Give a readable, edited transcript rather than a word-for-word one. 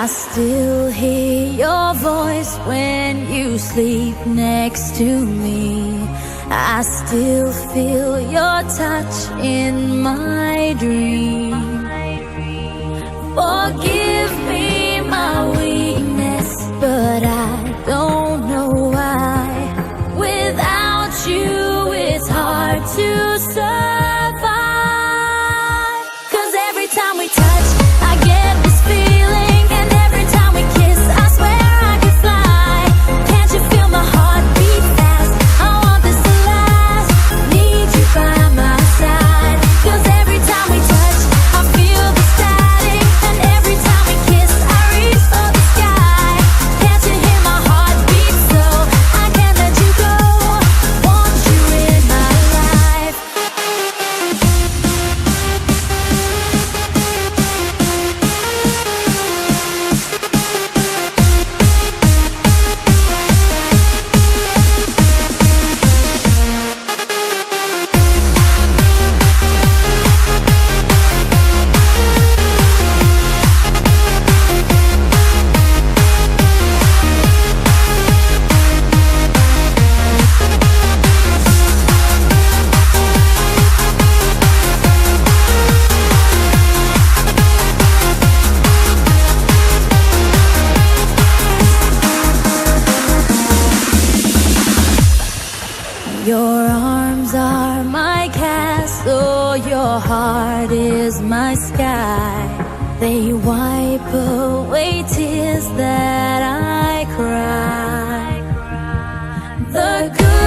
I still hear your voice when you sleep next to me. I still feel your touch in my dream. Forgive me my weakness, but I don't know why. Without you, it's hard to survive. 'Cause every time we touch, I get this feeling, and every time we kiss, I swear I could fly. Can't you feel my heart beat fast? I want this to last. Need you by my side. 'Cause every time we touch, I feel the static, and every time we kiss, I reach for the sky. Can't you hear my heart beat so? I can't let you go. Want you in my life. Your arms are my castle, your heart is my sky. They wipe away tears that I cry. The good